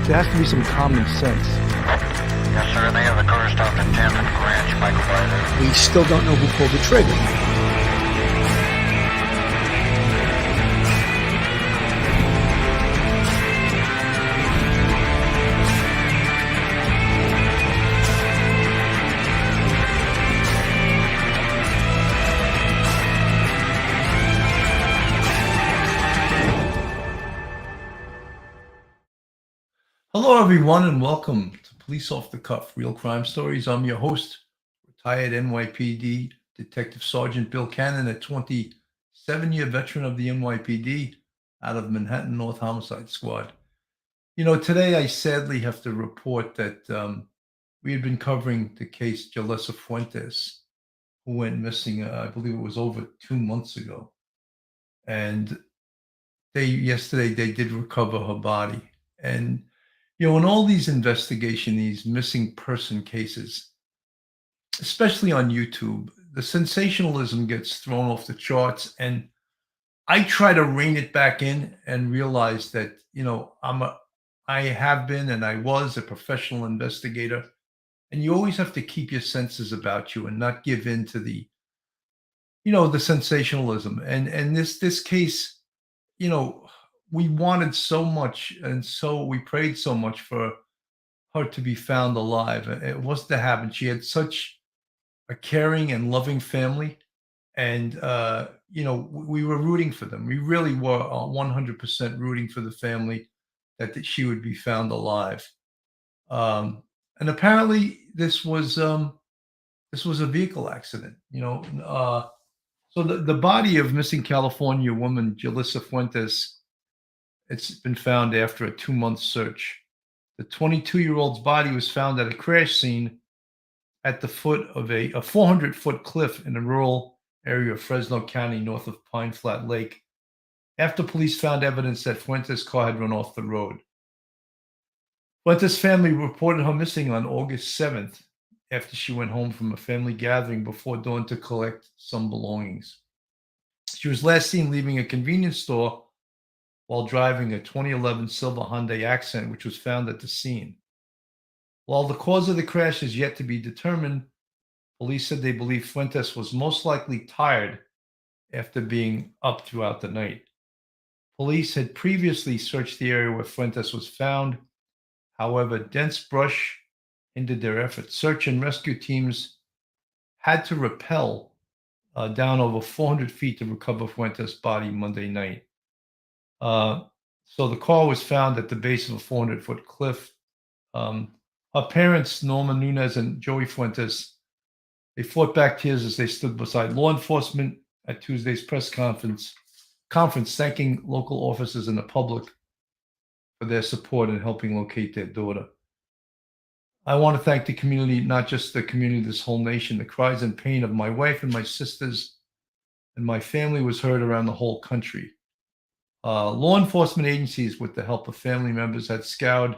There has to be some common sense. Yes, sir. They have the car stopped at 10th and Ranch, Michael Ryder. We still don't know who pulled the trigger. Hello, everyone, and welcome to Police Off the Cuff, Real Crime Stories. I'm your host, retired NYPD Detective Sergeant Bill Cannon, a 27-year veteran of the NYPD out of Manhattan North Homicide Squad. You know, today I sadly have to report that we had been covering the case Jolissa Fuentes, who went missing, I believe it was over 2 months ago. And yesterday they did recover her body. And you know, in all these these missing person cases, especially on YouTube, the sensationalism gets thrown off the charts. And I try to rein it back in and realize that, you know, I have been and I was a professional investigator. And you always have to keep your senses about you and not give in to the, you know, the sensationalism. And this case, you know, we wanted so much, and so we prayed so much for her to be found alive. It was to happen. She had such a caring and loving family, and you know, we were rooting for them. We really were 100% rooting for the family that she would be found alive. And apparently, this was a vehicle accident. You know, so the body of missing California woman Julissa Fuentes. It's been found after a 2-month search. The 22-year-old's body was found at a crash scene at the foot of a 400-foot cliff in a rural area of Fresno County, north of Pine Flat Lake, after police found evidence that Fuentes' car had run off the road. Fuentes' family reported her missing on August 7th after she went home from a family gathering before dawn to collect some belongings. She was last seen leaving a convenience store while driving a 2011 silver Hyundai Accent, which was found at the scene. While the cause of the crash is yet to be determined, police said they believe Fuentes was most likely tired after being up throughout the night. Police had previously searched the area where Fuentes was found. However, dense brush hindered their efforts. Search and rescue teams had to rappel down over 400 feet to recover Fuentes' body Monday night. So the car was found at the base of a 400-foot cliff. Her parents, Norma Nunez and Joey Fuentes, they fought back tears as they stood beside law enforcement at Tuesday's press conference, thanking local officers and the public for their support in helping locate their daughter. I want to thank the community, not just the community, this whole nation. The cries and pain of my wife and my sisters and my family was heard around the whole country. Law enforcement agencies, with the help of family members, had scoured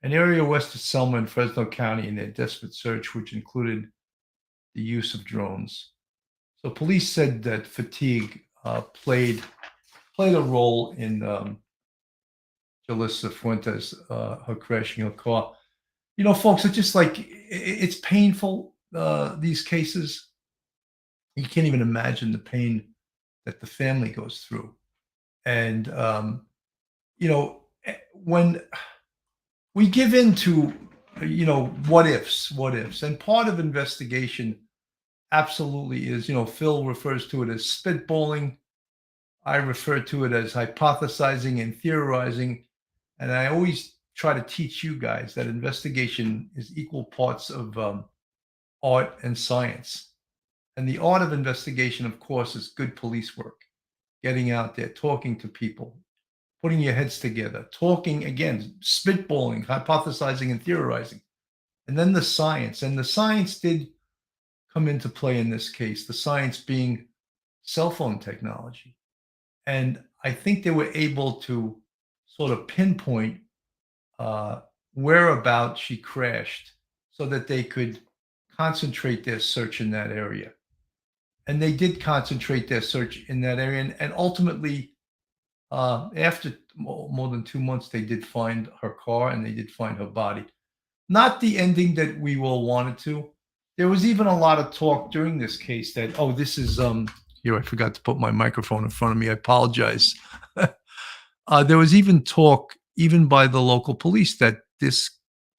an area west of Selma in Fresno County in their desperate search, which included the use of drones. So police said that fatigue played a role in Jolissa Fuentes, her crashing her car. You know, folks, it's just like, it's painful, these cases. You can't even imagine the pain that the family goes through. And, you know, when we give in to, you know, what ifs, and part of investigation absolutely is, you know, Phil refers to it as spitballing. I refer to it as hypothesizing and theorizing. And I always try to teach you guys that investigation is equal parts of art and science. And the art of investigation, of course, is good police work. Getting out there, talking to people, putting your heads together, talking again, spitballing, hypothesizing, and theorizing. And then the science. And the science did come into play in this case, the science being cell phone technology. And I think they were able to sort of pinpoint whereabouts she crashed so that they could concentrate their search in that area. And they did concentrate their search in that area. And ultimately, After more than 2 months, they did find her car and they did find her body. Not the ending that we all wanted to. There was even a lot of talk during this case that, oh, this is here, I forgot to put my microphone in front of me. I apologize. There was even talk, even by the local police, that this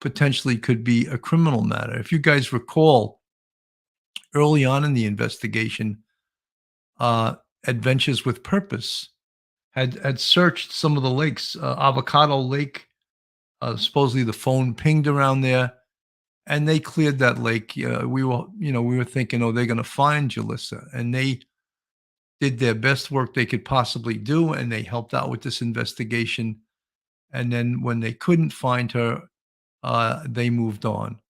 potentially could be a criminal matter. If you guys recall, early on in the investigation, Adventures with Purpose had searched some of the lakes, Avocado Lake. Supposedly the phone pinged around there, and they cleared that lake. We were thinking, oh, they're going to find Julissa, and they did their best work they could possibly do, and they helped out with this investigation. And then when they couldn't find her, they moved on.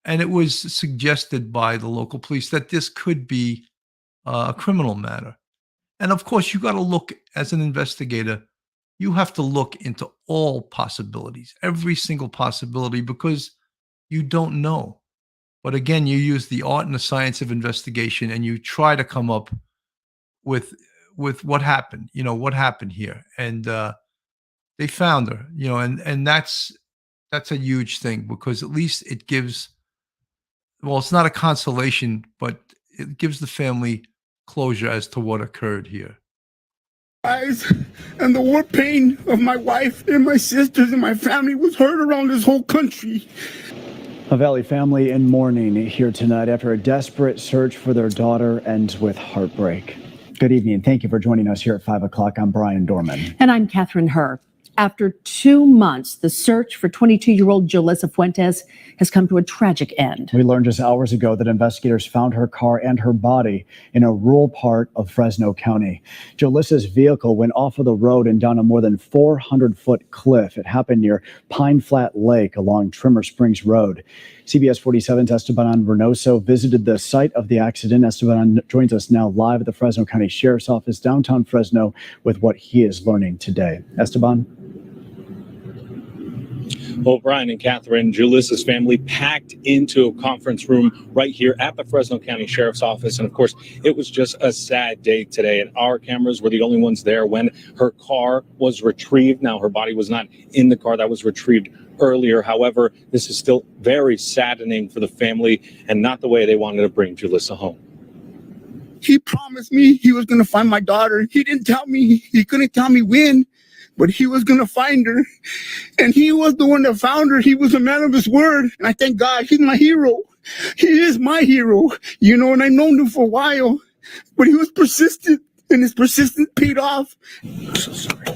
And it was suggested by the local police that this could be a criminal matter. And of course, you got to look, as an investigator, you have to look into all possibilities, every single possibility, because you don't know. But again, you use the art and the science of investigation, and you try to come up with what happened, what happened here. And they found her, and that's a huge thing, because at least it gives, well, it's not a consolation, but it gives the family closure as to what occurred here. Eyes and the war pain of my wife and my sisters and my family was heard around this whole country. A Valley family in mourning here tonight after a desperate search for their daughter ends with heartbreak. Good evening. Thank you for joining us here at 5 o'clock. I'm Brian Dorman. And I'm Catherine Herr. After 2 months, the search for 22-year-old Jolissa Fuentes has come to a tragic end. We learned just hours ago that investigators found her car and her body in a rural part of Fresno County. Jolissa's vehicle went off of the road and down a more than 400-foot cliff. It happened near Pine Flat Lake along Trimmer Springs Road. CBS 47's Esteban Reynoso visited the site of the accident. Esteban joins us now live at the Fresno County Sheriff's Office, downtown Fresno, with what he is learning today. Esteban? Well, Brian and Catherine, Julissa's family packed into a conference room right here at the Fresno County Sheriff's Office. And of course, it was just a sad day today. And our cameras were the only ones there when her car was retrieved. Now, her body was not in the car that was retrieved earlier. However, this is still very saddening for the family and not the way they wanted to bring Julissa home. He promised me he was going to find my daughter. He didn't tell me. He couldn't tell me when, but he was going to find her. And he was the one that found her. He was a man of his word. And I thank God he's my hero. He is my hero, and I've known him for a while. But he was persistent, and his persistence paid off. I'm so sorry.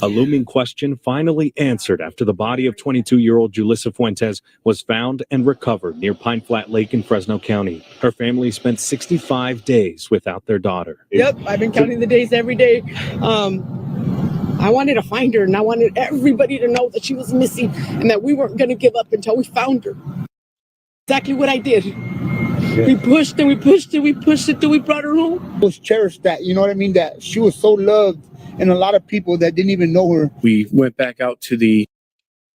A looming question finally answered after the body of 22-year-old Julissa Fuentes was found and recovered near Pine Flat Lake in Fresno County. Her family spent 65 days without their daughter. Yep, I've been counting the days every day. I wanted to find her, and I wanted everybody to know that she was missing and that we weren't going to give up until we found her. Exactly what I did. Yeah. We pushed and we pushed and we pushed it till we brought her home. It was cherished that, that she was so loved, and a lot of people that didn't even know her. We went back out to the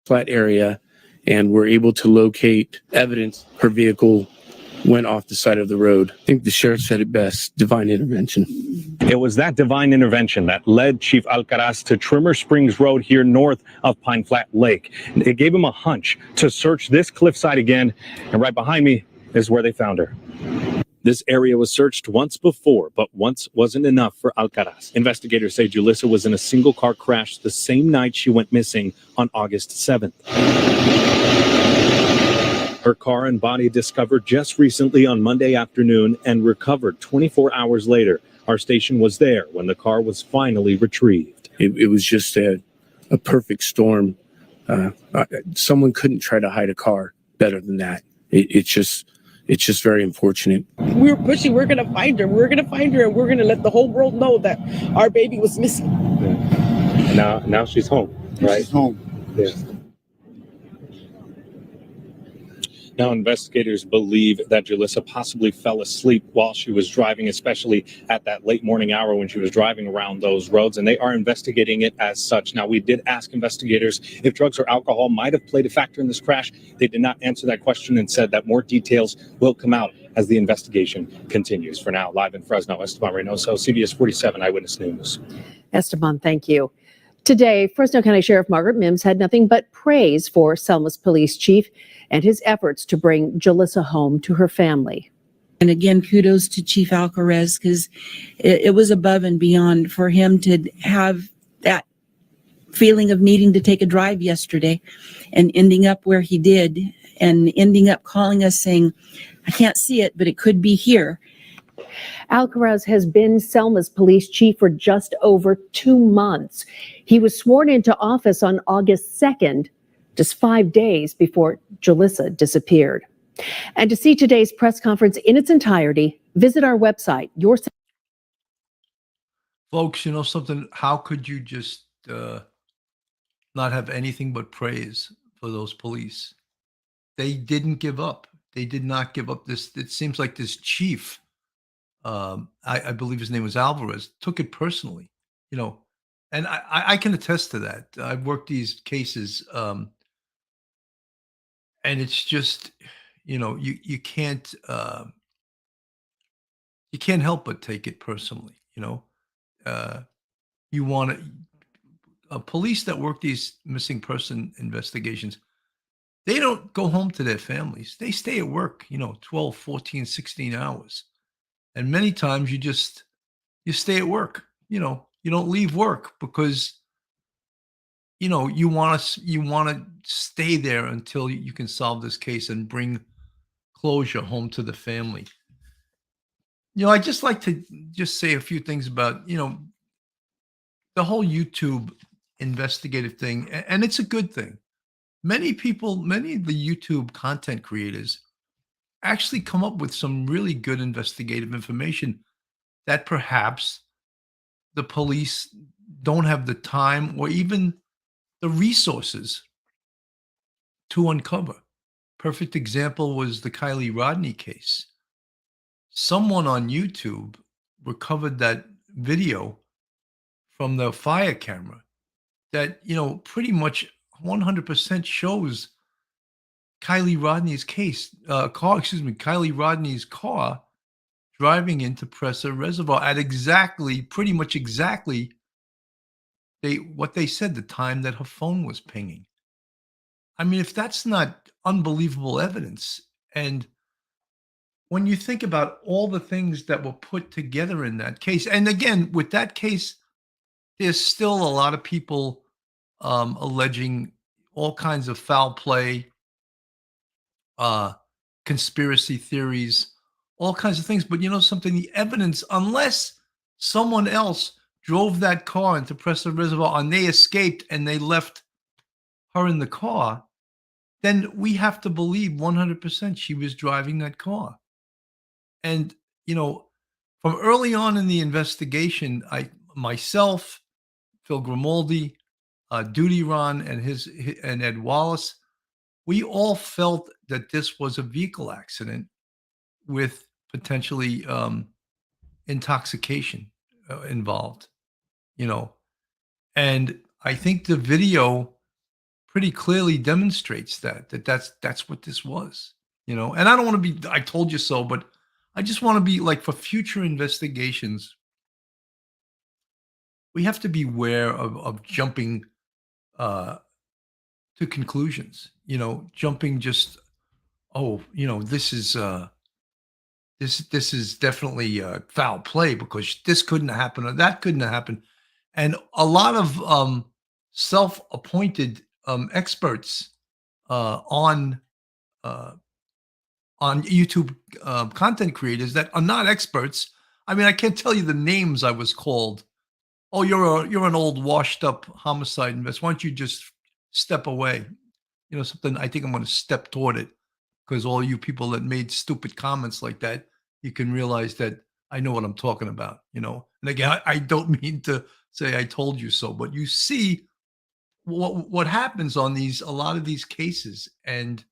flat area and were able to locate evidence. Her vehicle went off the side of the road. I think the sheriff said it best: divine intervention. It was that divine intervention that led Chief Alcaraz to Trimmer Springs Road here north of Pine Flat Lake. It gave him a hunch to search this cliffside again, and right behind me is where they found her. This area was searched once before, but once wasn't enough for Alcaraz. Investigators say Julissa was in a single car crash the same night she went missing on August 7th. Her car and body discovered just recently on Monday afternoon and recovered 24 hours later. Our station was there when the car was finally retrieved. It was just a perfect storm. Someone couldn't try to hide a car better than that. It's just very unfortunate. We were pushing. We're going to find her. We're going to find her, and we're going to let the whole world know that our baby was missing. Yeah. Now she's home, right? She's home. Yeah. Now, investigators believe that Julissa possibly fell asleep while she was driving, especially at that late morning hour when she was driving around those roads, and they are investigating it as such. Now, we did ask investigators if drugs or alcohol might have played a factor in this crash. They did not answer that question and said that more details will come out as the investigation continues. For now, live in Fresno, Esteban Reynoso, CBS 47 Eyewitness News. Esteban, thank you. Today, Fresno County Sheriff Margaret Mims had nothing but praise for Selma's police chief and his efforts to bring Jolissa home to her family. And again, kudos to Chief Alcaraz, because it was above and beyond for him to have that feeling of needing to take a drive yesterday and ending up where he did and ending up calling us saying, I can't see it, but it could be here. Alcaraz has been Selma's police chief for just over 2 months. He was sworn into office on August 2nd, just 5 days before Julissa disappeared. And to see today's press conference in its entirety, visit our website. Folks, you know something? How could you just not have anything but praise for those police? They didn't give up. They did not give up. It seems like this chief, I believe his name was Alvarez, took it personally, you know, and I can attest to that. I've worked these cases, and it's just, you know, you can't help but take it personally, you know. You want to, police that work these missing person investigations, they don't go home to their families. They stay at work, you know, 12, 14, 16 hours. And many times you stay at work, you know, you don't leave work because, you know, you want to stay there until you can solve this case and bring closure home to the family. You know, I just like to just say a few things about, you know, the whole YouTube investigative thing, and it's a good thing. Many people, many of the YouTube content creators actually come up with some really good investigative information that perhaps the police don't have the time or even the resources to uncover. Perfect example was the Kylie Rodney case. Someone on YouTube recovered that video from the fire camera that, you know, pretty much 100% shows Kylie Rodney's Kylie Rodney's car driving into Presser Reservoir at pretty much exactly what they said, the time that her phone was pinging. I mean, if that's not unbelievable evidence, and when you think about all the things that were put together in that case, and again, with that case, there's still a lot of people alleging all kinds of foul play, conspiracy theories, all kinds of things. But you know something? The evidence, unless someone else drove that car into Presser Reservoir and they escaped and they left her in the car, then we have to believe 100% she was driving that car. And, you know, from early on in the investigation, myself, Phil Grimaldi, Duty Ron, and Ed Wallace, we all felt that this was a vehicle accident with potentially intoxication involved, you know. And I think the video pretty clearly demonstrates that's what this was, you know. And I don't want to be, I told you so, but I just want to be like, for future investigations, we have to be aware of jumping to conclusions, you know, jumping just, oh, you know, this is definitely foul play because this couldn't happen or that couldn't have happened. And a lot of self-appointed experts on YouTube, content creators that are not experts. I mean, I can't tell you the names I was called. Oh, you're an old washed up homicide investor. Why don't you just step away? You know something? I think I'm going to step toward it because all you people that made stupid comments like that, you can realize that I know what I'm talking about. You know, and again, I don't mean to say I told you so, but you see what happens on a lot of these cases, and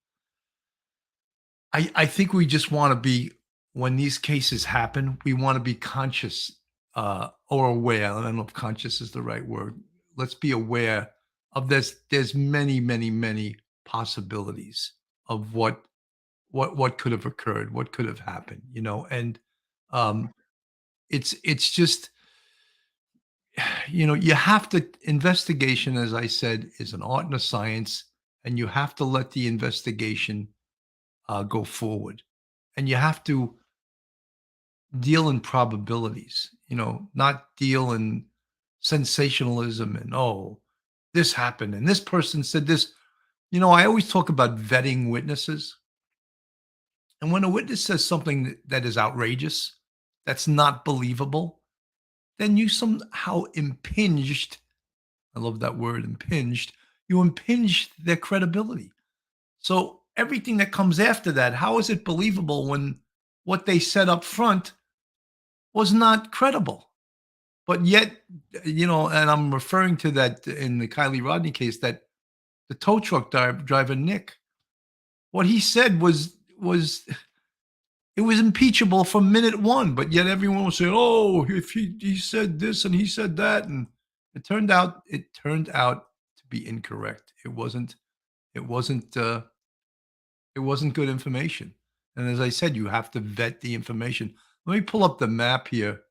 I think we just want to be, when these cases happen, we want to be conscious or aware. I don't know if conscious is the right word. Let's be aware of this. There's many, many, many possibilities of what what could have occurred, what could have happened, and um, it's just you have to investigation, as I said, is an art and a science, and you have to let the investigation go forward, and you have to deal in probabilities, not deal in sensationalism and, oh, this happened and this person said this. I always talk about vetting witnesses. And when a witness says something that is outrageous, that's not believable, then you somehow impinged, I love that word, impinged, you impinged their credibility. So everything that comes after that, how is it believable when what they said up front was not credible? But yet, and I'm referring to that in the Kylie Rodney case, that the tow truck driver, Nick, what he said was it was impeachable from minute one, but yet everyone was saying, "Oh, if he said this and he said that," and it turned out to be incorrect. It wasn't it wasn't good information. And as I said, you have to vet the information. Let me pull up the map here.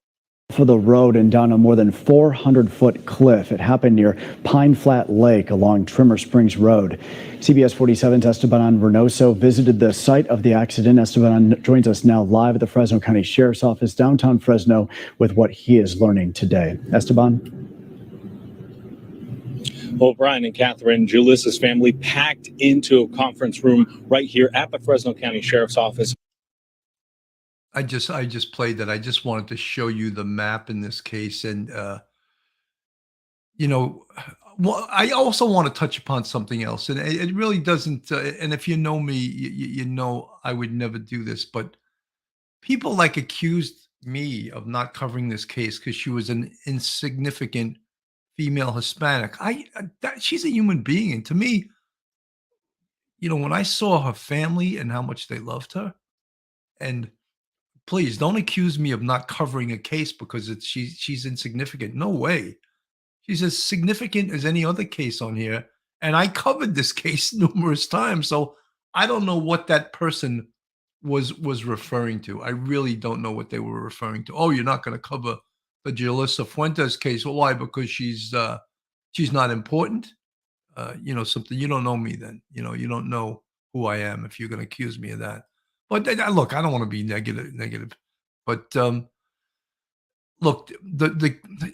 For the road and down a more than 400-foot cliff. It happened near Pine Flat Lake along Trimmer Springs Road. CBS 47's Esteban Reynoso visited the site of the accident. Esteban joins us now live at the Fresno County Sheriff's Office, downtown Fresno, with what he is learning today. Esteban? Well, Brian and Catherine, Julissa's family packed into a conference room right here at the Fresno County Sheriff's Office. I just played that. I just wanted to show you the map in this case. And, well, I also want to touch upon something else. And it really doesn't, and if you know me, you know I would never do this. But people accused me of not covering this case because she was an insignificant female Hispanic. She's a human being. And to me, when I saw her family and how much they loved her, and please don't accuse me of not covering a case because she's insignificant. No way. She's as significant as any other case on here. And I covered this case numerous times. So I don't know what that person was referring to. I really don't know what they were referring to. Oh, you're not going to cover the Jolissa Fuentes case. Well, why? Because she's not important. Something. You don't know me then. You don't know who I am if you're going to accuse me of that. But look, I don't want to be negative, but look,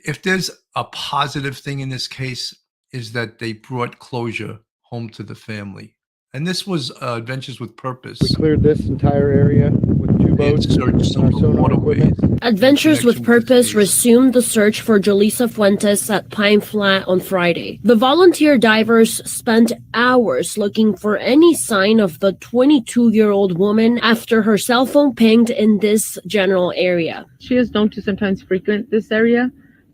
if there's a positive thing in this case is that they brought closure home to the family, and this was Adventures with Purpose. We cleared this entire area with two boats searched some and of our the sonar waterways. equipment. Adventures with connection with this Purpose case. resumed the search for Jolissa Fuentes at Pine Flat on Friday. The volunteer divers spent hours looking for any sign of the 22-year-old woman after her cell phone pinged in this general area. She is known to sometimes frequent this area,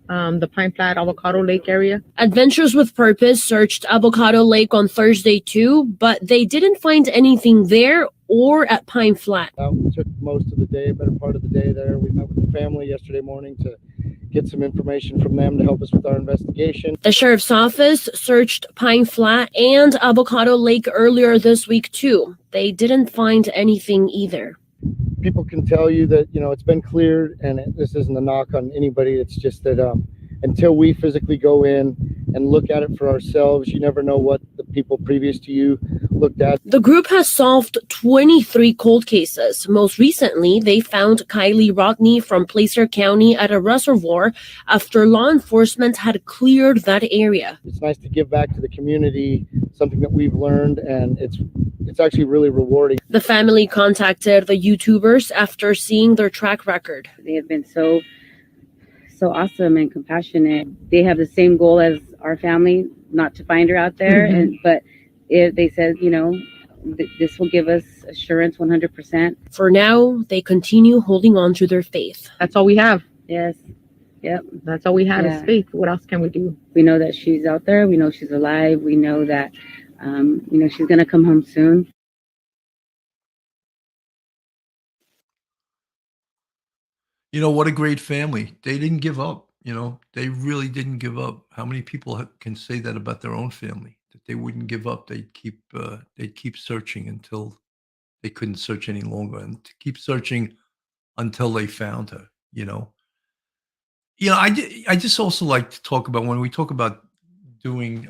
the Pine Flat Avocado Lake area. Adventures with Purpose searched Avocado Lake on Thursday too, but they didn't find anything there or at Pine Flat. We took most of the day, better part of the day there. We met with the family yesterday morning to get some information from them to help us with our investigation. The sheriff's office searched Pine Flat and Avocado Lake earlier this week too. They didn't find anything either. People can tell you that, it's been cleared, and this isn't a knock on anybody. It's just that until we physically go in and look at it for ourselves, you never know what the people previous to you looked at. The group has solved 23 cold cases. Most recently, they found Kylie Rodney from Placer County at a reservoir after law enforcement had cleared that area. It's nice to give back to the community, something that we've learned, and it's actually really rewarding. The family contacted the YouTubers after seeing their track record. They have been so awesome and compassionate. They have the same goal as our family, not to find her out there, but if they said, this will give us assurance 100%. For now, they continue holding on to their faith. That's all we have. Yes. Yep. That's all we have Yeah. is faith. What else can we do? We know that she's out there. We know she's alive. We know that, she's going to come home soon. What a great family. They didn't give up. They really didn't give up. How many people can say that about their own family, that they wouldn't give up? They'd keep searching until they couldn't search any longer, and to keep searching until they found her. I just also like to talk about when we talk about doing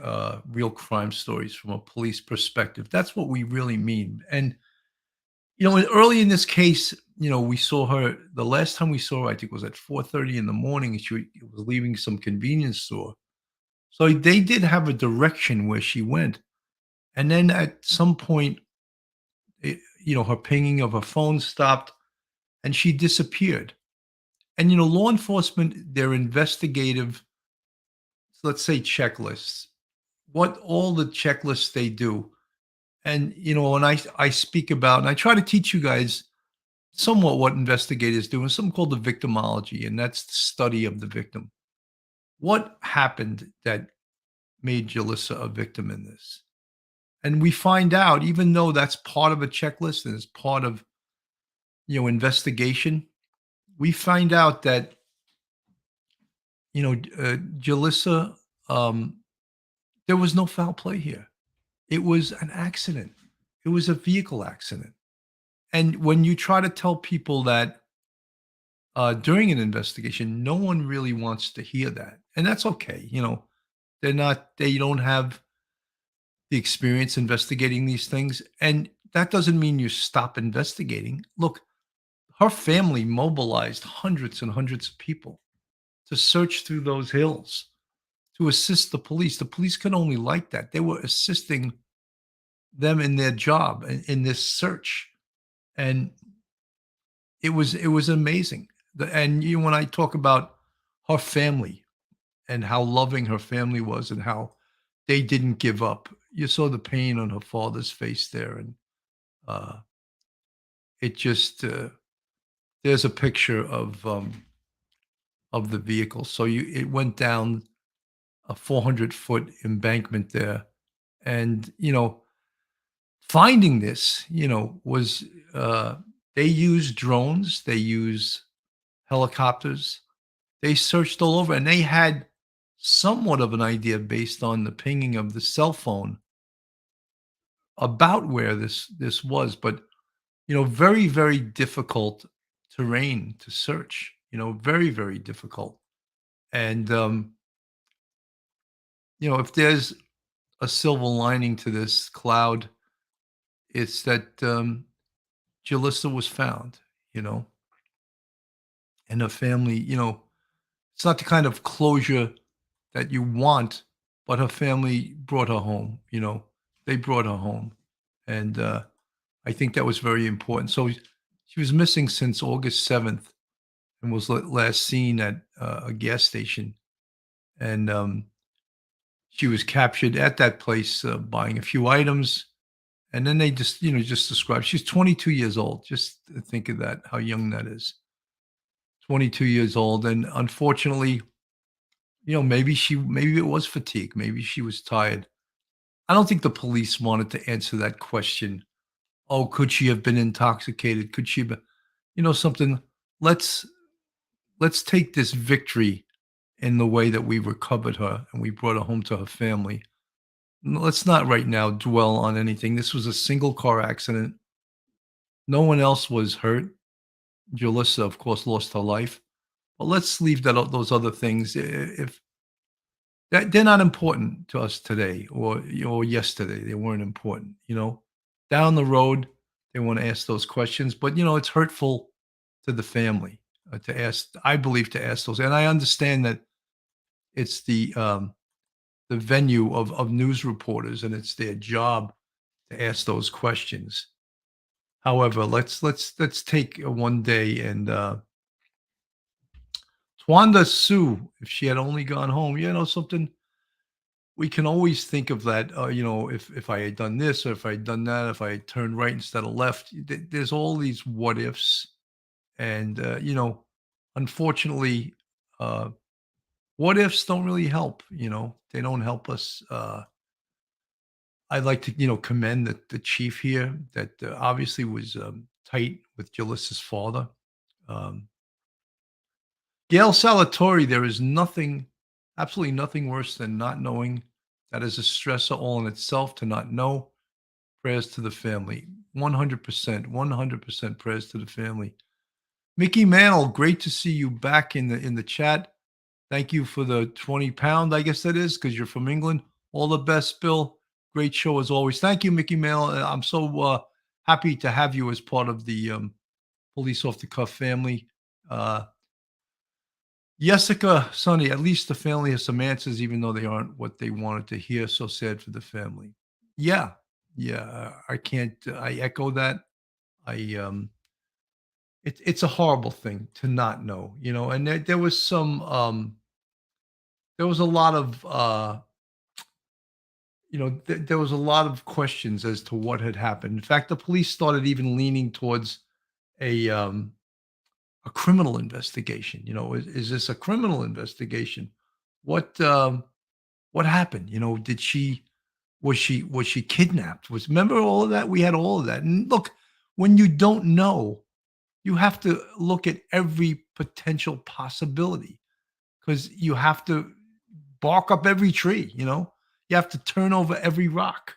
real crime stories from a police perspective. That's what we really mean. And early in this case, we saw her. The last time we saw her, I think, was at 4:30 in the morning. She was leaving some convenience store. So they did have a direction where she went, and then at some point, her pinging of her phone stopped, and she disappeared. And law enforcement, their investigative, let's say, checklists, what all the checklists they do. And when I speak about, and I try to teach you guys somewhat what investigators do, is something called the victimology, and that's the study of the victim. What happened that made Julissa a victim in this? And we find out, even though that's part of a checklist and it's part of investigation, we find out that Julissa, there was no foul play here. It was an accident. It was a vehicle accident. And when you try to tell people that during an investigation, no one really wants to hear that. And that's okay. They don't have the experience investigating these things. And that doesn't mean you stop investigating. Look, her family mobilized hundreds and hundreds of people to search through those hills, to assist the police. The police could only like that. They were assisting them in their job, in this search. And it was amazing. And when I talk about her family and how loving her family was and how they didn't give up, you saw the pain on her father's face there. And it just there's a picture of the vehicle. So it went down a 400-foot embankment there, and finding this, was they used drones, they used helicopters, they searched all over, and they had somewhat of an idea based on the pinging of the cell phone about where this was, but very, very difficult terrain to search. Very, very difficult. And if there's a silver lining to this cloud, it's that Julissa was found, and her family, it's not the kind of closure that you want, but her family brought her home, they brought her home. And I think that was very important. So she was missing since August 7th and was last seen at a gas station. And she was captured at that place buying a few items. And then they just described, she's 22 years old. Just think of that, how young that is. 22 years old. And unfortunately, maybe it was fatigue. Maybe she was tired. I don't think the police wanted to answer that question. Oh, could she have been intoxicated? Could she have, something? Let's take this victory in the way that we recovered her and we brought her home to her family. Let's not right now dwell on anything. This was a single car accident. No one else was hurt. Julissa, of course, lost her life. But let's leave those other things. If they're not important to us today or yesterday, they weren't important. Down the road, they want to ask those questions, but it's hurtful to the family to ask. I believe to ask those, and I understand that it's the venue of news reporters, and it's their job to ask those questions. However, let's take one day and Twanda Sue, if she had only gone home, something we can always think of that. If I had done this or if I had done that, if I had turned right instead of left, there's all these what ifs, and unfortunately, what ifs don't really help. They don't help us. I'd like to, commend the chief here that obviously was tight with Julissa's father. Gail Salatori, there is absolutely nothing worse than not knowing. That is a stressor all in itself to not know. Prayers to the family. 100% prayers to the family. Mickey Mantle, great to see you back in the chat. Thank you for the 20 pound, I guess that is, because you're from England. All the best, Bill. Great show as always. Thank you, Mickey Mantle. I'm so happy to have you as part of the Police Off the Cuff family. Jessica, Sonny, at least the family has some answers, even though they aren't what they wanted to hear. So sad for the family. Yeah. I can't. I echo that. It's a horrible thing to not know, And there was some. There was a lot of. There was a lot of questions as to what had happened. In fact, the police started even leaning towards a criminal investigation. Is this a criminal investigation? What happened? Was she kidnapped? Remember all of that? We had all of that. And look, when you don't know, you have to look at every potential possibility because you have to bark up every tree. You have to turn over every rock,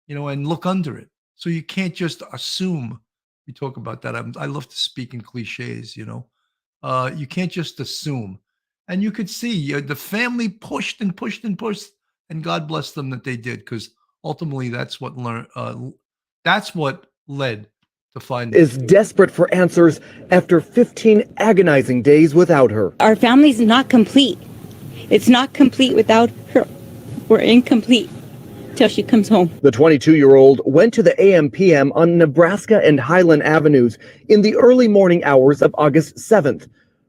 and look under it. So you can't just assume. We talk about that. I love to speak in cliches, you can't just assume. And you could see the family pushed and pushed and pushed, and God bless them that they did, because ultimately that's what led to find is desperate for answers after 15 agonizing days without her. Our family's not complete. It's not complete without her. We're incomplete till she comes home. The 22-year-old went to the AM/PM on Nebraska and Highland Avenues in the early morning hours of August 7th.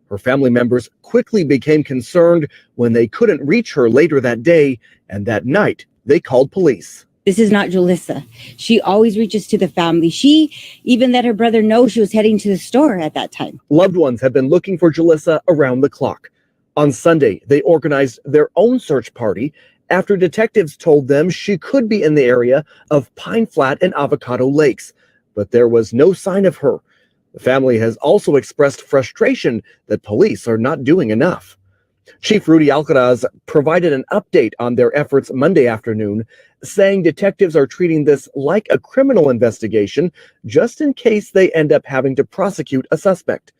Her family members quickly became concerned when they couldn't reach her later that day, and that night they called police. This is not Jolissa. She always reaches to the family. She even let her brother know she was heading to the store at that time. Loved ones have been looking for Jolissa around the clock. On Sunday, they organized their own search party after detectives told them she could be in the area of Pine Flat and Avocado Lakes, but there was no sign of her. The family has also expressed frustration that police are not doing enough. Chief Rudy Alcaraz provided an update on their efforts Monday afternoon, saying detectives are treating this like a criminal investigation just in case they end up having to prosecute a suspect.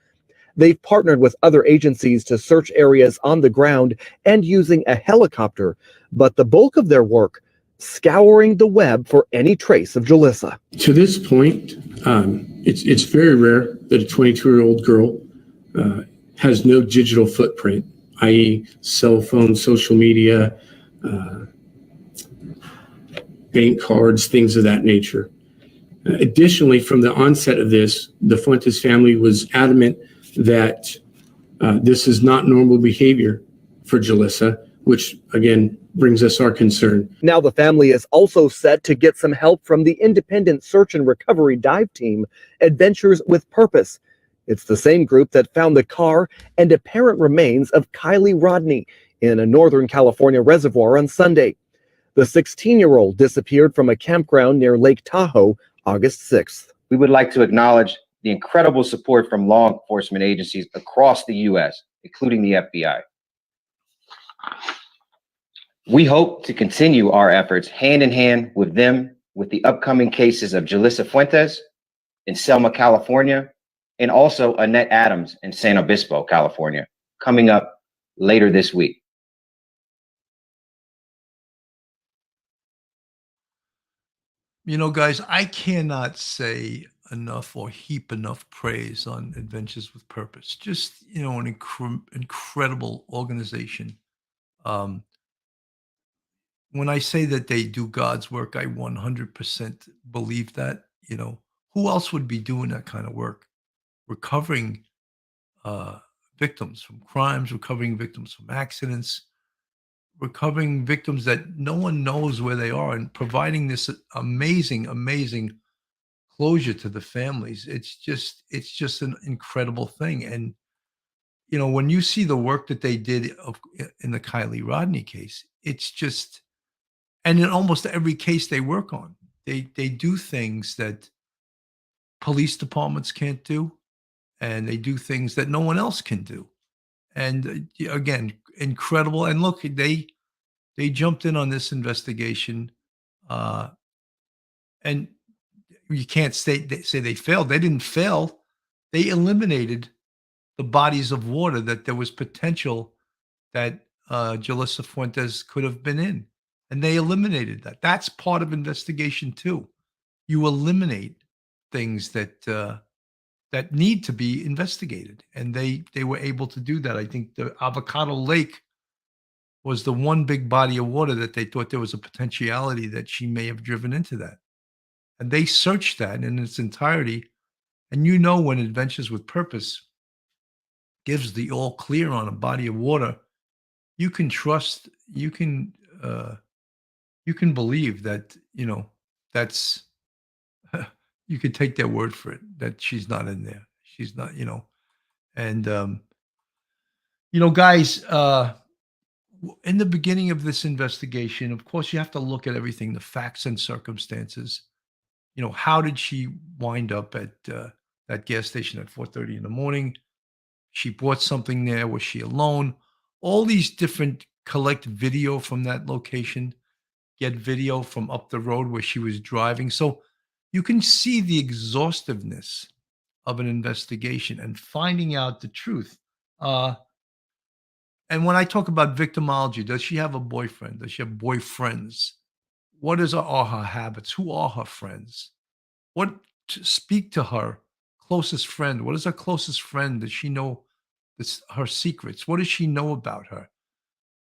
They've partnered with other agencies to search areas on the ground and using a helicopter, but the bulk of their work scouring the web for any trace of Jolissa. To this point, it's very rare that a 22-year-old girl has no digital footprint, i.e. cell phone, social media, bank cards, things of that nature. Additionally, from the onset of this, the Fuentes family was adamant that this is not normal behavior for Jolissa, which again brings us our concern. Now the family is also set to get some help from the independent search and recovery dive team, Adventures with Purpose. It's the same group that found the car and apparent remains of Kylie Rodney in a Northern California reservoir on Sunday. The 16-year-old disappeared from a campground near Lake Tahoe August 6th. We would like to acknowledge the incredible support from law enforcement agencies across the U.S., including the FBI. We hope to continue our efforts hand in hand with them with the upcoming cases of Julissa Fuentes in Selma, California, and also Annette Adams in San Obispo, California, coming up later this week. Guys, I cannot say enough or heap enough praise on Adventures with Purpose. Just, an incredible organization. When I say that they do God's work, I 100% believe that. Who else would be doing that kind of work? Recovering victims from crimes, recovering victims from accidents, recovering victims that no one knows where they are, and providing this amazing closure to the families. It's just an incredible thing. And when you see the work that they did in the Kylie Rodney case, it's just, and in almost every case they work on, they do things that police departments can't do, and they do things that no one else can do. And again, incredible. And look, they jumped in on this investigation, and you can't say they failed. They didn't fail. They eliminated the bodies of water that there was potential that Julissa Fuentes could have been in, and they eliminated that. That's part of investigation too. You eliminate things that need to be investigated, and they were able to do that. I think the Avocado Lake was the one big body of water that they thought there was a potentiality that she may have driven into that, and they searched that in its entirety. And when Adventures with Purpose gives the all clear on a body of water, you can trust, you can believe that, that's you could take their word for it that she's not in there. She's not, and guys, in the beginning of this investigation, of course, you have to look at everything, the facts and circumstances. How did she wind up at that gas station at 4:30 in the morning? She bought something there. Was she alone? All these different, collect video from that location, get video from up the road where she was driving. So you can see the exhaustiveness of an investigation and finding out the truth. And when I talk about victimology, does she have a boyfriend? Does she have boyfriends? What are her habits? Who are her friends? Speak to her closest friend. What is her closest friend? Does she know her secrets? What does she know about her?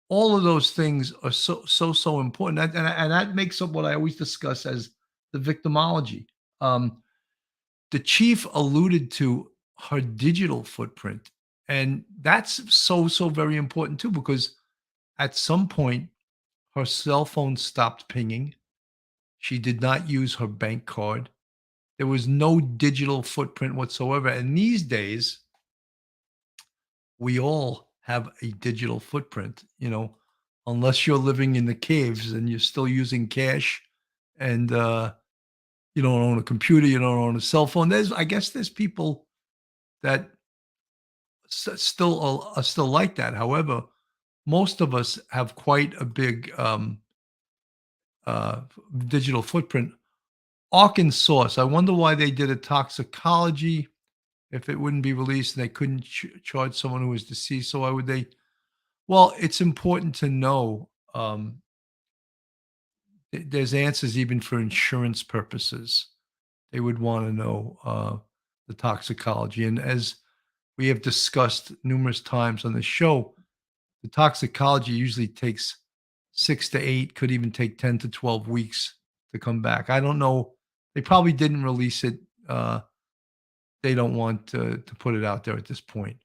All of those things are so important. And that makes up what I always discuss as the victimology. The chief alluded to her digital footprint. And that's so very important too, because at some point, her cell phone stopped pinging. She did not use her bank card. There was no digital footprint whatsoever. And these days, we all have a digital footprint, unless you're living in the caves and you're still using cash and you don't own a computer, you don't own a cell phone. I guess there's people that still are still like that. However, most of us have quite a big digital footprint. Arkansas, I wonder why they did a toxicology if it wouldn't be released and they couldn't charge someone who was deceased. So why would they? Well, it's important to know there's answers even for insurance purposes. They would want to know the toxicology. And as we have discussed numerous times on the show, the toxicology usually takes 6 to 8, could even take 10 to 12 weeks to come back. I don't know. They probably didn't release it. They don't want to put it out there at this point.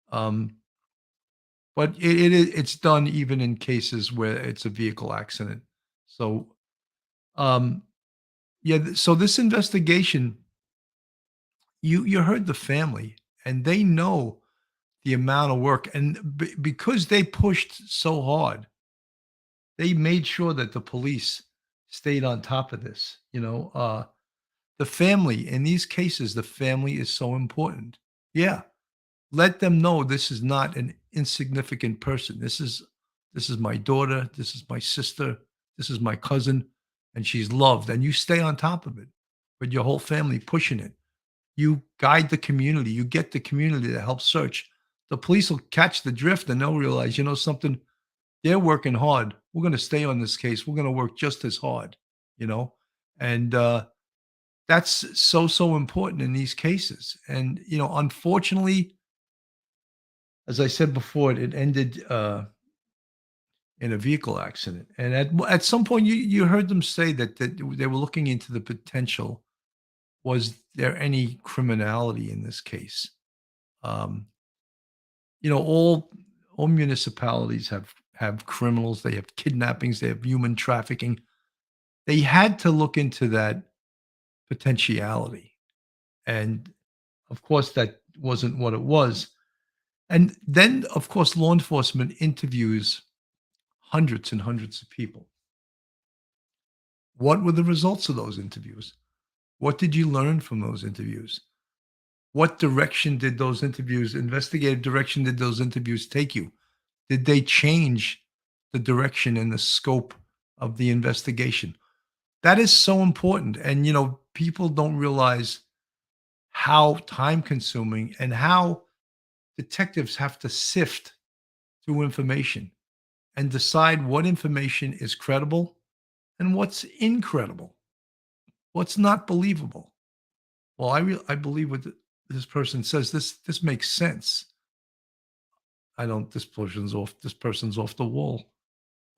But it's done even in cases where it's a vehicle accident. So, so this investigation, you heard the family, and they know the amount of work. And because they pushed so hard, they made sure that the police stayed on top of this. The family, in these cases, the family is so important. Yeah. Let them know this is not an insignificant person. This is my daughter. This is my sister. This is my cousin, and she's loved. And you stay on top of it with your whole family pushing it. You guide the community. You get the community to help search. The police will catch the drift and they'll realize, something, they're working hard. We're going to stay on this case. We're going to work just as hard, and that's so important in these cases. And, unfortunately, as I said before, it ended in a vehicle accident. And at some point, you heard them say that they were looking into the potential. Was there any criminality in this case? All municipalities have criminals. They have kidnappings. They have human trafficking. They had to look into that potentiality. And of course, that wasn't what it was. And then, of course, law enforcement interviews hundreds and hundreds of people. What were the results of those interviews? What did you learn from those interviews? What direction did those interviews, investigative direction, did those interviews take you? Did they change the direction and the scope of the investigation? That is so important. And, people don't realize how time consuming and how detectives have to sift through information and decide what information is credible and what's incredible, what's not believable. Well, I believe what this person says. This makes sense. I don't. This person's off the wall.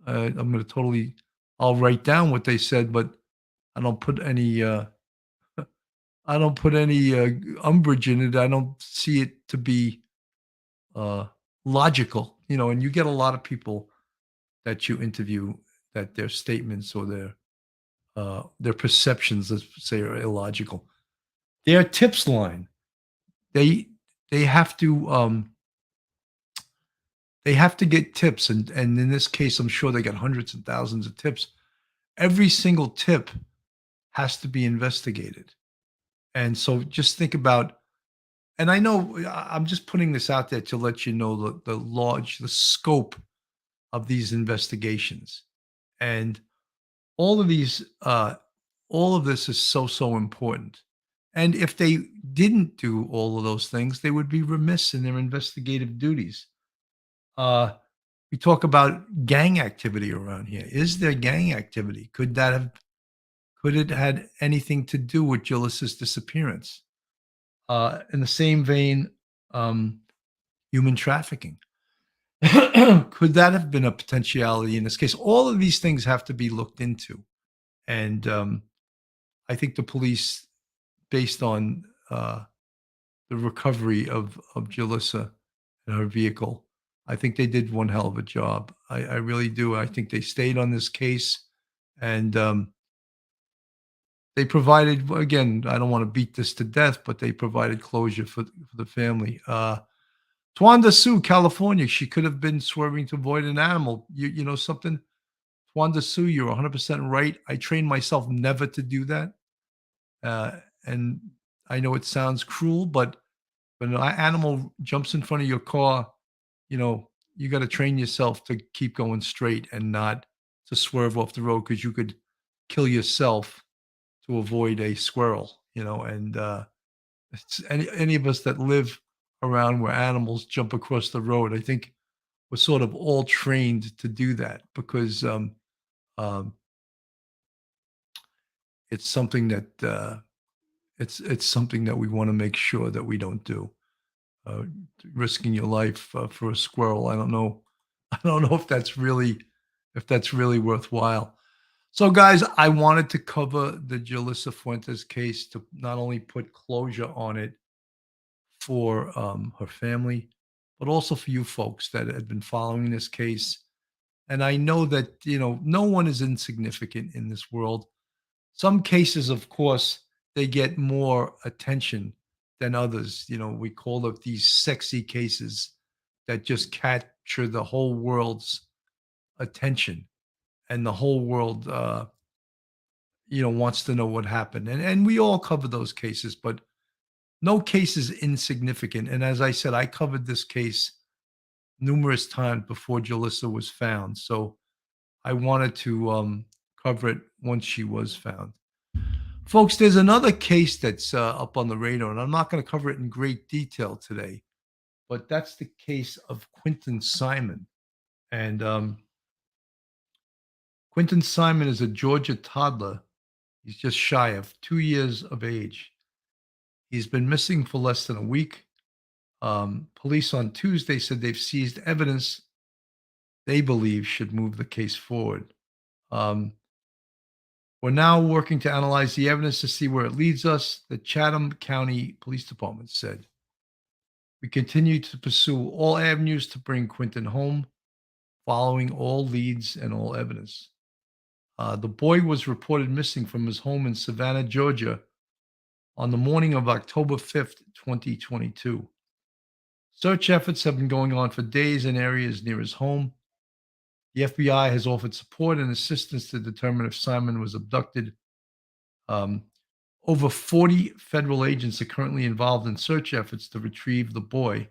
I'm going to totally. I'll write down what they said, but I don't put any. I don't put any umbrage in it. I don't see it to be logical, and you get a lot of people that you interview that their statements or their perceptions, let's say, are illogical. Their tips line, they they have to get tips, and in this case, I'm sure they got hundreds and thousands of tips. Every single tip has to be investigated, and so just think about. And I know I'm just putting this out there to let you know the scope of these investigations, and all of these, all of this is so important. And if they didn't do all of those things, they would be remiss in their investigative duties. We talk about gang activity around here. Is there gang activity? Could it had anything to do with Julissa's disappearance? In the same vein, human trafficking. Could that have been a potentiality in this case? All of these things have to be looked into. And I think the police, based on the recovery of Julissa and her vehicle, I think they did one hell of a job. I really do. I think they stayed on this case, and they provided, again, I don't want to beat this to death, but they provided closure for the family. Twanda Sioux, California, she could have been swerving to avoid an animal. You know something? Twanda Sioux, you're 100% right. I trained myself never to do that. And I know it sounds cruel, but when an animal jumps in front of your car, you got to train yourself to keep going straight and not to swerve off the road, because you could kill yourself to avoid a squirrel, and it's any of us that live around where animals jump across the road, I think we're sort of all trained to do that, because it's something that it's something that we want to make sure that we don't do. Risking your life for a squirrel, I don't know if that's really worthwhile. So, guys, I wanted to cover the Jolissa Fuentes case to not only put closure on it for her family, but also for you folks that had been following this case. And I know that, no one is insignificant in this world. Some cases, of course, they get more attention than others. We call it these sexy cases that just capture the whole world's attention, and the whole world, wants to know what happened. And we all cover those cases, but no case is insignificant. And as I said, I covered this case numerous times before Julissa was found. So I wanted to cover it once she was found. Folks, there's another case that's up on the radar, and I'm not going to cover it in great detail today, but that's the case of Quinton Simon. And Quinton Simon is a Georgia toddler. He's just shy of 2 years of age. He's been missing for less than a week. Police on Tuesday said they've seized evidence they believe should move the case forward. We're now working to analyze the evidence to see where it leads us, the Chatham County Police Department said. We continue to pursue all avenues to bring Quinton home, following all leads and all evidence. The boy was reported missing from his home in Savannah, Georgia, on the morning of October 5th, 2022. Search efforts have been going on for days in areas near his home. The FBI has offered support and assistance to determine if Simon was abducted. Over 40 federal agents are currently involved in search efforts to retrieve the boy.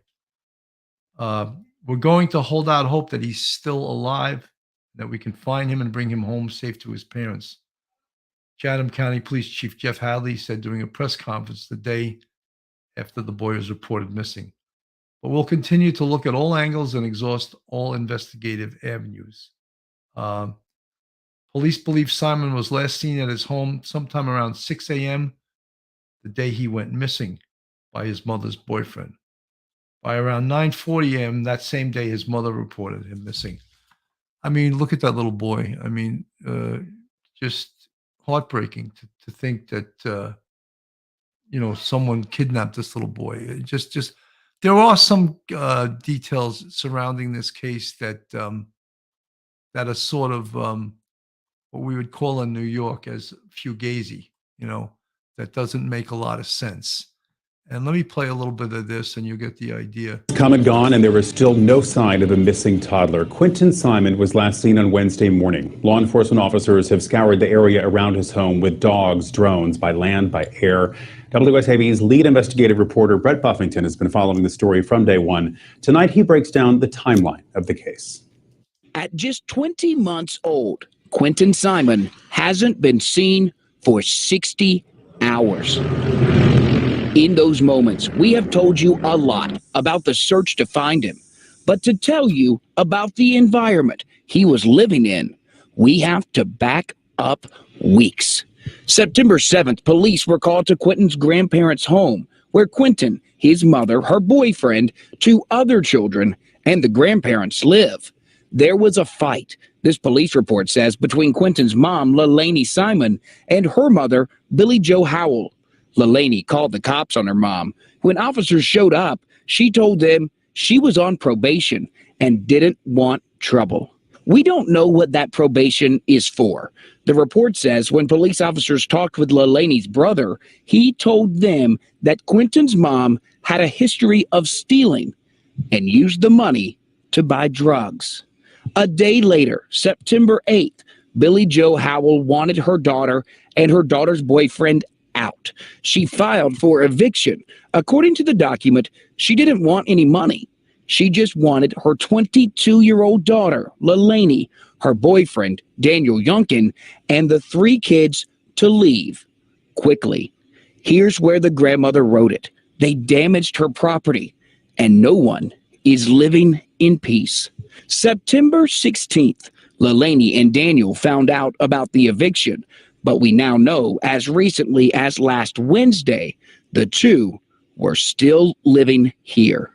We're going to hold out hope that he's still alive, that we can find him and bring him home safe to his parents. Chatham County Police Chief Jeff Hadley said during a press conference the day after the boy was reported missing. But we'll continue to look at all angles and exhaust all investigative avenues. Police believe Simon was last seen at his home sometime around 6 a.m. the day he went missing by his mother's boyfriend. By around 9:40 a.m. that same day, his mother reported him missing. I mean, look at that little boy. I mean, just heartbreaking to think that, someone kidnapped this little boy. Just there are some details surrounding this case that that are sort of what we would call in New York as fugazi, that doesn't make a lot of sense. And let me play a little bit of this and you get the idea. Come and gone, and there is still no sign of a missing toddler. Quinton Simon was last seen on Wednesday morning. Law enforcement officers have scoured the area around his home with dogs, drones, by land, by air. WSAV's lead investigative reporter Brett Buffington has been following the story from day one. Tonight, he breaks down the timeline of the case. At just 20 months old, Quinton Simon hasn't been seen for 60 hours. In those moments, we have told you a lot about the search to find him. But to tell you about the environment he was living in, we have to back up weeks. September 7th, police were called to Quinton's grandparents' home, where Quinton, his mother, her boyfriend, 2 other children, and the grandparents live. There was a fight, this police report says, between Quinton's mom, Lelaine Simon, and her mother, Billie Jo Howell. Lelaine called the cops on her mom. When officers showed up, she told them she was on probation and didn't want trouble. We don't know what that probation is for. The report says when police officers talked with Lelaine's brother, he told them that Quinton's mom had a history of stealing and used the money to buy drugs. A day later, September 8th, Billie Jo Howell wanted her daughter and her daughter's boyfriend out. She filed for eviction. According to the document, she didn't want any money. She just wanted her 22-year-old daughter, Lelaine, her boyfriend, Daniel Youngkin, and the 3 kids to leave quickly. Here's where the grandmother wrote it. They damaged her property, and no one is living in peace. September 16th, Lelaine and Daniel found out about the eviction. But we now know, as recently as last Wednesday, the 2 were still living here.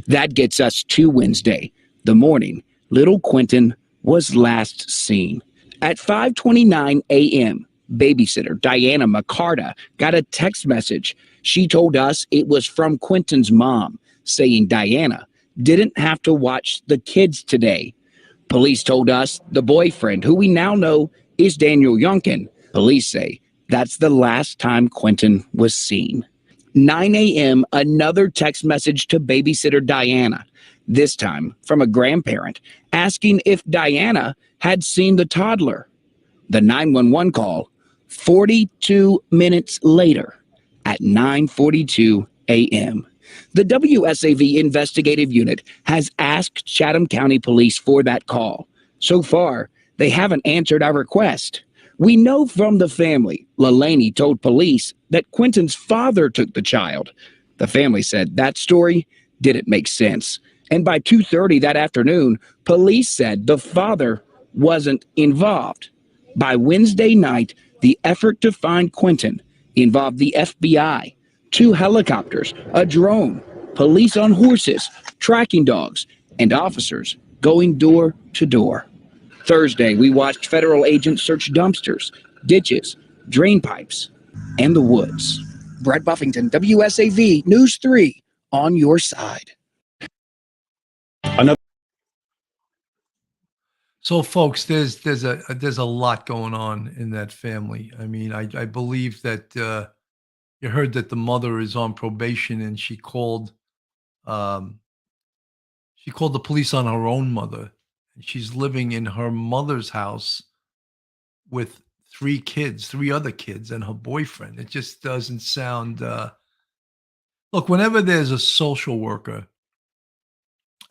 That gets us to Wednesday, the morning little Quinton was last seen. At 5:29 a.m., babysitter Diana McCarta got a text message. She told us it was from Quinton's mom, saying Diana didn't have to watch the kids today. Police told us the boyfriend, who we now know is Daniel Youngkin, police say that's the last time Quinton was seen. 9 a.m., another text message to babysitter Diana, this time from a grandparent, asking if Diana had seen the toddler. The 911 call, 42 minutes later at 9:42 a.m. The WSAV investigative unit has asked Chatham County Police for that call. So far, they haven't answered our request. We know from the family, Lelaine told police that Quinton's father took the child. The family said that story didn't make sense. And by 2:30 that afternoon, police said the father wasn't involved. By Wednesday night, the effort to find Quinton involved the FBI, 2 helicopters, a drone, police on horses, tracking dogs, and officers going door to door. Thursday, we watched federal agents search dumpsters, ditches, drain pipes, and the woods. Brett Buffington, WSAV News 3, on your side. So, folks, there's a lot going on in that family. I mean, I believe that you heard that the mother is on probation, and she called the police on her own mother. She's living in her mother's house with 3 kids, 3 other kids, and her boyfriend. It just doesn't sound. Look, whenever there's a social worker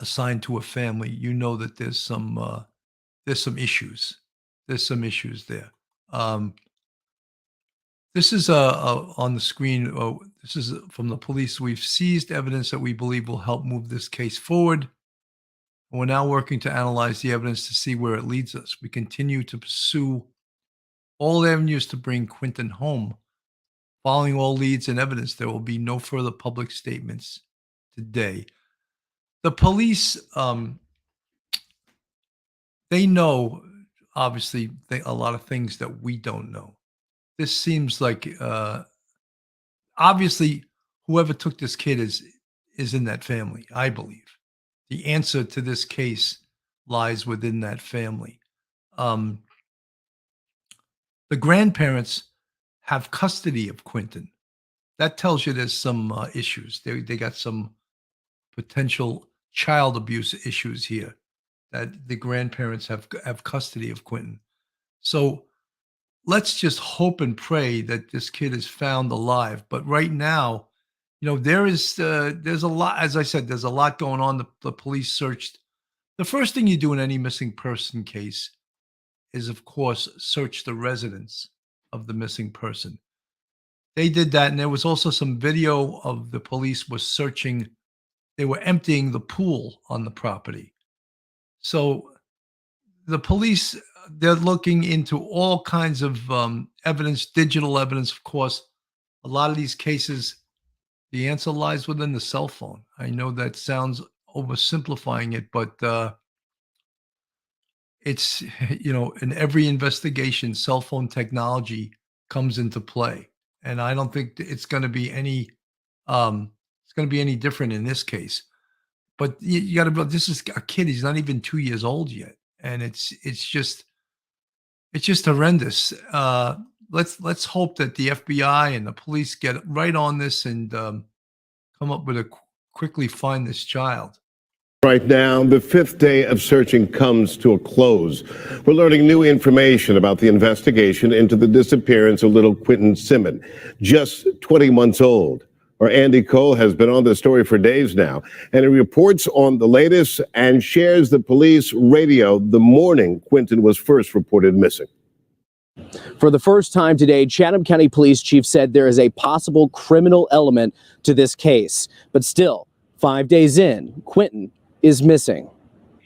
assigned to a family, you know that there's some issues. There's some issues there. This is on the screen. This is from the police. We've seized evidence that we believe will help move this case forward. We're now working to analyze the evidence to see where it leads us. We continue to pursue all avenues to bring Quinton home. Following all leads and evidence, there will be no further public statements today. The police, they know, obviously, a lot of things that we don't know. This seems like, obviously, whoever took this kid is in that family, I believe. The answer to this case lies within that family. The grandparents have custody of Quinton. That tells you there's some issues. They got some potential child abuse issues here, that the grandparents have custody of Quinton. So let's just hope and pray that this kid is found alive. But right now, there's a lot, as I said, there's a lot going on. The police searched. The first thing you do in any missing person case is, of course, search the residence of the missing person. They did that, and there was also some video of the police was searching. They were emptying the pool on the property. So the police, they're looking into all kinds of evidence, digital evidence, of course. A lot of these cases, the answer lies within the cell phone. I know that sounds oversimplifying it, but it's, in every investigation, cell phone technology comes into play. And I don't think it's going to be any different in this case. But you got to, this is a kid. He's not even 2 years old yet. And it's just horrendous. Let's hope that the FBI and the police get right on this and come up with quickly find this child. Right now, the fifth day of searching comes to a close. We're learning new information about the investigation into the disappearance of little Quinton Simon, just 20 months old. Our Andy Cole has been on the story for days now, and he reports on the latest and shares the police radio the morning Quinton was first reported missing. For the first time today, Chatham County Police Chief said there is a possible criminal element to this case. But still, 5 days in, Quinton is missing.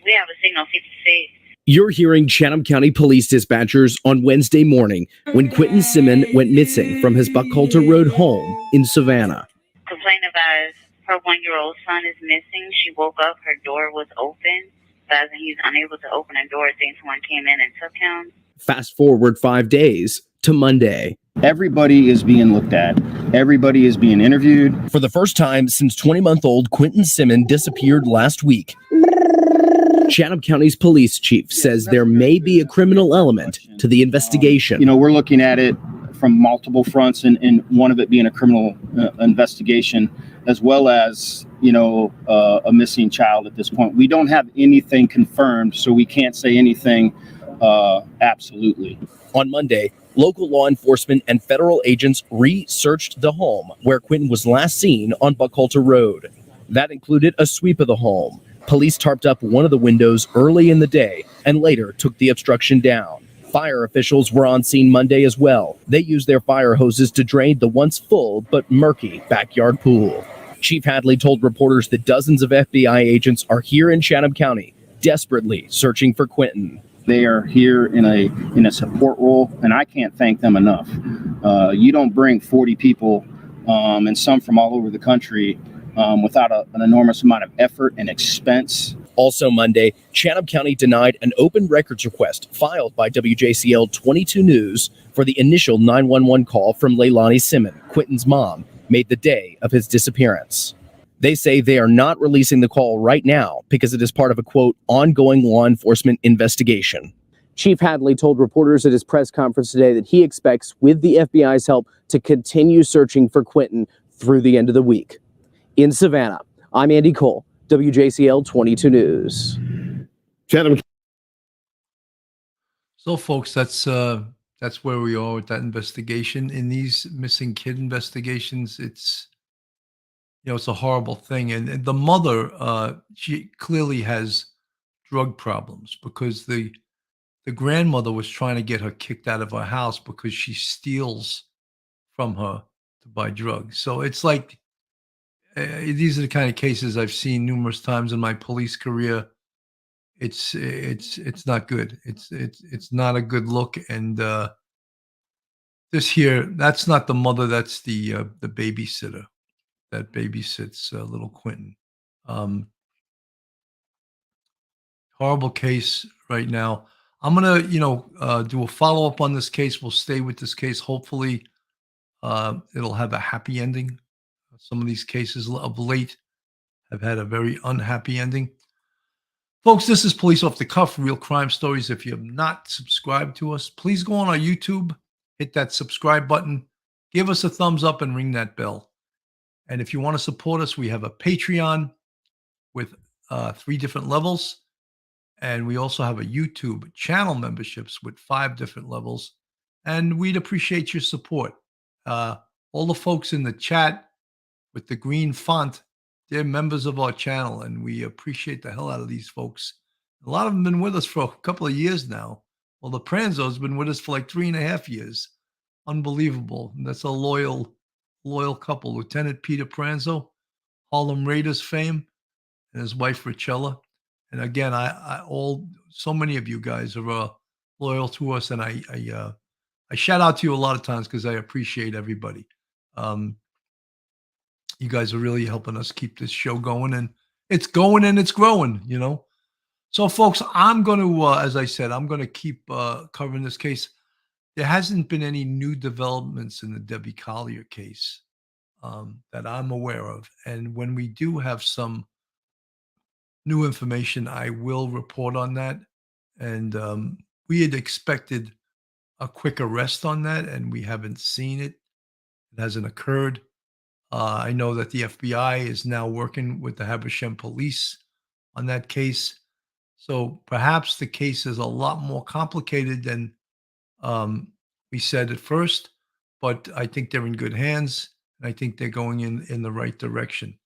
We have a signal 56. You're hearing Chatham County Police dispatchers on Wednesday morning when Quinton Simon went missing from his Buckhalter Road home in Savannah. Complaint about her 1-year-old son is missing. She woke up, her door was open. But he's unable to open a door. I think someone came in and took him. Fast forward 5 days to Monday. Everybody is being looked at. Everybody is being interviewed. For the first time since 20-month-old Quinton Simon disappeared last week, Chatham County's police chief says there may be a criminal element to the investigation. We're looking at it from multiple fronts, and one of it being a criminal investigation, as well as, a missing child at this point. We don't have anything confirmed, so we can't say anything absolutely. On Monday, local law enforcement and federal agents researched the home where Quinton was last seen on Buckhalter Road. That included a sweep of the home. Police tarped up one of the windows early in the day and later took the obstruction down. Fire officials were on scene Monday as well. They used their fire hoses to drain the once full but murky backyard pool. Chief Hadley told reporters that dozens of FBI agents are here in Chatham County, desperately searching for Quinton. They are here in a support role, and I can't thank them enough. You don't bring 40 people, and some from all over the country, without an enormous amount of effort and expense. Also Monday, Chatham County denied an open records request filed by WJCL 22 News for the initial 911 call from Leilani Simon, Quinton's mom, made the day of his disappearance. They say they are not releasing the call right now because it is part of a, quote, ongoing law enforcement investigation. Chief Hadley told reporters at his press conference today that he expects, with the FBI's help, to continue searching for Quinton through the end of the week. In Savannah, I'm Andy Cole, WJCL 22 News. So, folks, that's where we are with that investigation. In these missing kid investigations, it's a horrible thing. And the mother, she clearly has drug problems because the grandmother was trying to get her kicked out of her house because she steals from her to buy drugs. So it's like these are the kind of cases I've seen numerous times in my police career. It's not good. It's not a good look. And this here, that's not the mother. That's the babysitter that babysits little Quinton. Horrible case right now. I'm gonna, do a follow up on this case. We'll stay with this case. Hopefully, it'll have a happy ending. Some of these cases of late have had a very unhappy ending. Folks, this is Police Off the Cuff, Real Crime Stories. If you have not subscribed to us, please go on our YouTube, hit that subscribe button, give us a thumbs up, and ring that bell. And if you want to support us, we have a Patreon with 3 different levels. And we also have a YouTube channel memberships with 5 different levels. And we'd appreciate your support. All the folks in the chat with the green font, they're members of our channel, and we appreciate the hell out of these folks. A lot of them have been with us for a couple of years now. Well, the Pranzo's been with us for like 3.5 years. Unbelievable. And that's a loyal couple. Lieutenant Peter Pranzo, Harlem Raiders fame, and his wife, Richella. And again, so many of you guys are loyal to us, and I shout out to you a lot of times because I appreciate everybody. You guys are really helping us keep this show going, and it's going and it's growing, So, folks, I'm going to, as I said, I'm going to keep covering this case. There hasn't been any new developments in the Debbie Collier case that I'm aware of, and when we do have some new information, I will report on that. And we had expected a quick arrest on that, and we haven't seen it. It hasn't occurred. I know that the FBI is now working with the Habersham police on that case. So perhaps the case is a lot more complicated than we said at first, but I think they're in good hands, and I think they're going in the right direction.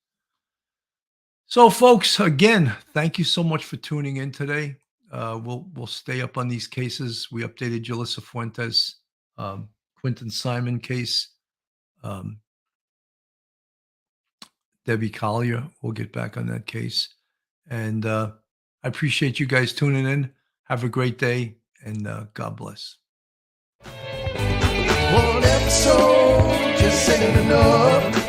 So, folks, again, thank you so much for tuning in today. We'll stay up on these cases. We updated Jolissa Fuentes, Quinton Simon case, Debbie Collier. We'll get back on that case. And I appreciate you guys tuning in. Have a great day, and God bless. One episode just ain't enough.